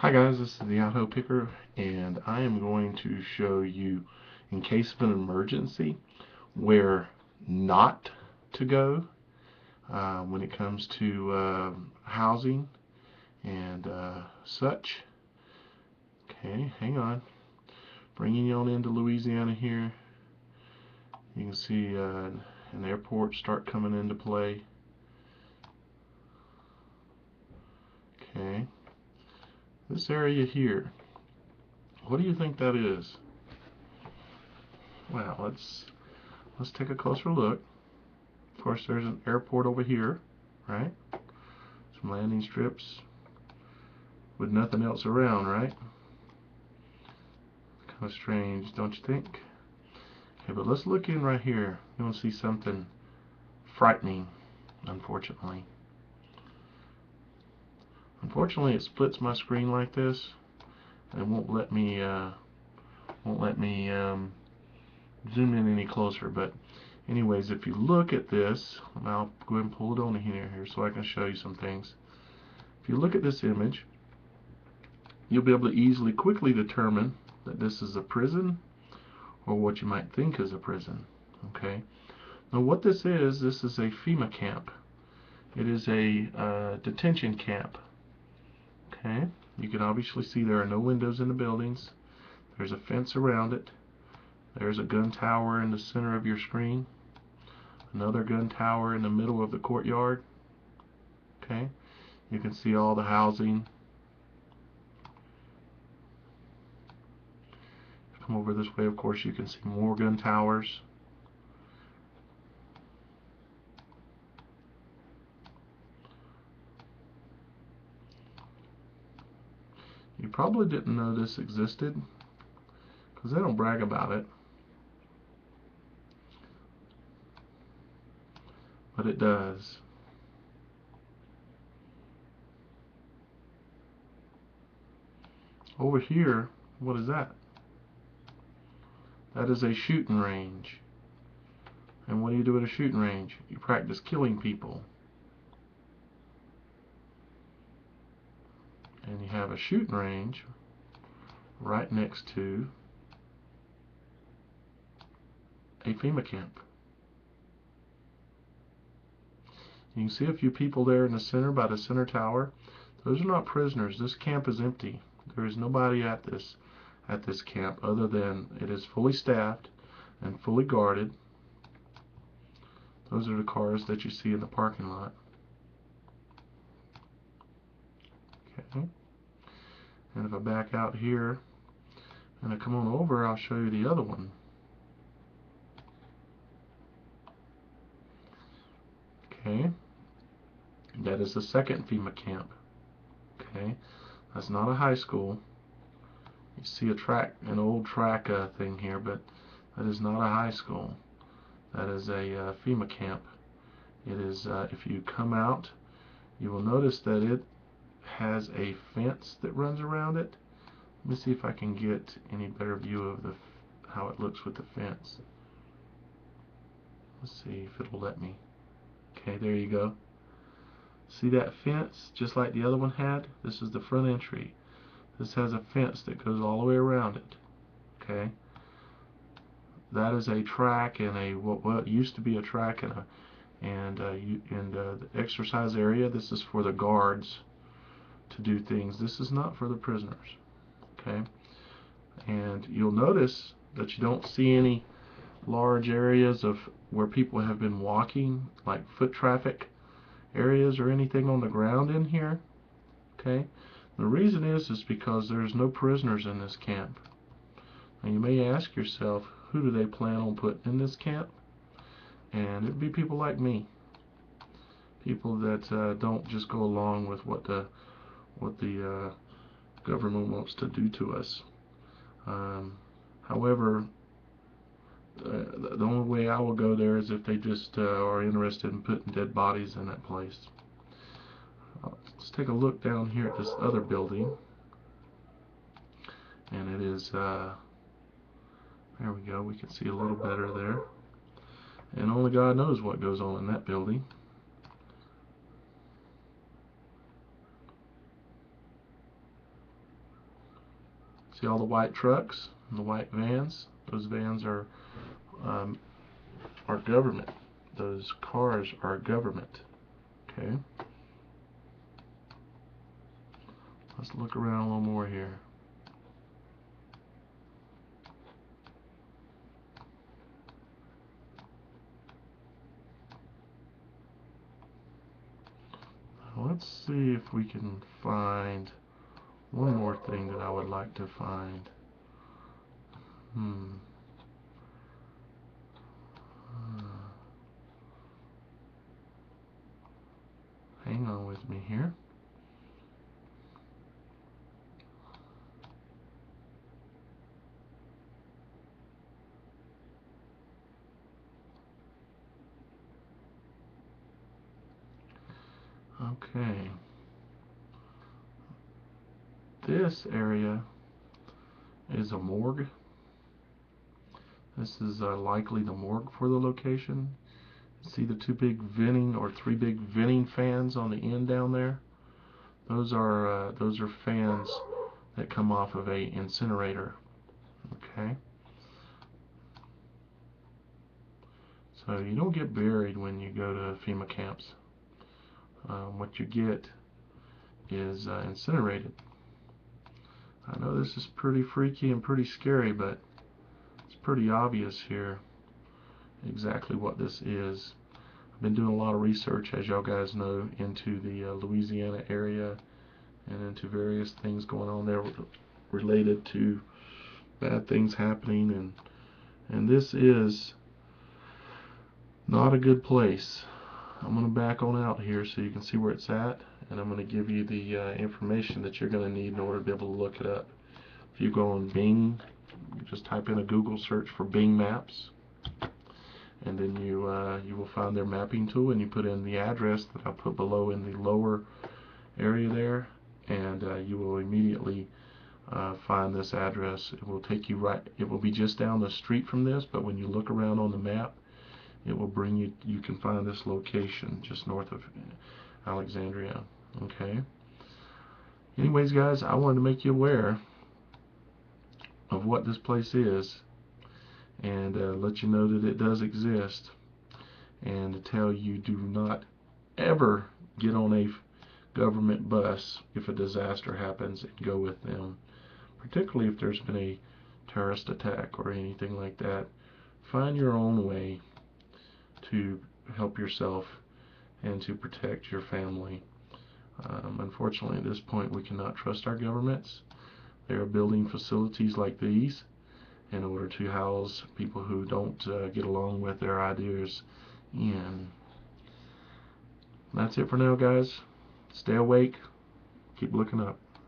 Hi guys, this is the Auto Picker, and I am going to show you, in case of an emergency, where not to go when it comes to housing and such. Okay, hang on. Bringing you on into Louisiana here. You can see an airport start coming into play. Okay, this area here, what do you think that is? Well, let's take a closer look. Of course, there's an airport over here, right? Some landing strips with nothing else around, right? Kind of strange, don't you think? Okay, but let's look in right here. You want to see something frightening, unfortunately. Unfortunately, it splits my screen like this, and it won't let me zoom in any closer. But anyways, if you look at this, I'll go ahead and pull it on here so I can show you some things. If you look at this image, you'll be able to easily, quickly determine that this is a prison, or what you might think is a prison. Okay. Now, what this is a FEMA camp. It is a detention camp. Okay. You can obviously see there are no windows in the buildings. There's a fence around it. There's a gun tower in the center of your screen. Another gun tower in the middle of the courtyard. Okay. You can see all the housing. Come over this way, of course, you can see more gun towers. You probably didn't know this existed, because they don't brag about it. But it does. Over here, what is that? That is a shooting range. And what do you do at a shooting range? You practice killing people. And you have a shooting range right next to a FEMA camp. You can see a few people there in the center by the center tower. Those are not prisoners. This camp is empty. There is nobody at this camp other than it is fully staffed and fully guarded. Those are the cars that you see in the parking lot. Okay. And if I back out here and I come on over, I'll show you the other one. Okay. That is the second FEMA camp. Okay. That's not a high school. You see an old track thing here, but that is not a high school. That is a FEMA camp. It is, if you come out, you will notice that it has a fence that runs around it. Let me see if I can get any better view of how it looks with the fence. Let's see if it'll let me. Okay, there you go. See that fence, just like the other one had? This is the front entry. This has a fence that goes all the way around it. Okay, that is a track and what used to be a track and the exercise area. This is for the guards to do things. This is not for the prisoners. Okay, and you'll notice that you don't see any large areas of where people have been walking, like foot traffic areas or anything on the ground in here. Okay, the reason is because there's no prisoners in this camp. Now you may ask yourself, who do they plan on putting in this camp? And it'd be people like me, people that don't just go along with what the government wants to do to us. However, the only way I will go there is if they just are interested in putting dead bodies in that place. Let's take a look down here at this other building, and it is there we go, we can see a little better there, and only God knows what goes on in that building. See all the white trucks and the white vans? Those vans are government. Those cars are government. Okay. Let's look around a little more here. Let's see if we can find one more thing that I would like to find. Hang on with me here. Okay. This area is a morgue. This is likely the morgue for the location. See the two big venting or three big venting fans on the end down there? Those are fans that come off of a incinerator. Okay. So you don't get buried when you go to FEMA camps. What you get is incinerated. I know this is pretty freaky and pretty scary, but it's pretty obvious here exactly what this is. I've been doing a lot of research, as y'all guys know, into the Louisiana area and into various things going on there related to bad things happening, and this is not a good place. I'm going to back on out here so you can see where it's at, and I'm going to give you the information that you're going to need in order to be able to look it up. If you go on Bing, you just type in a Google search for Bing Maps, and then you will find their mapping tool, and you put in the address that I'll put below in the lower area there, and you will immediately find this address. It will take you right, it will be just down the street from this, but when you look around on the map, it will bring you, you can find this location just north of Alexandria. Okay. Anyways, guys, I wanted to make you aware of what this place is, and let you know that it does exist, and to tell you, do not ever get on a government bus if a disaster happens and go with them, particularly if there's been a terrorist attack or anything like that. Find your own way to help yourself and to protect your family. Unfortunately, at this point, we cannot trust our governments. They are building facilities like these in order to house people who don't get along with their ideas in. That's it for now, guys. Stay awake. Keep looking up.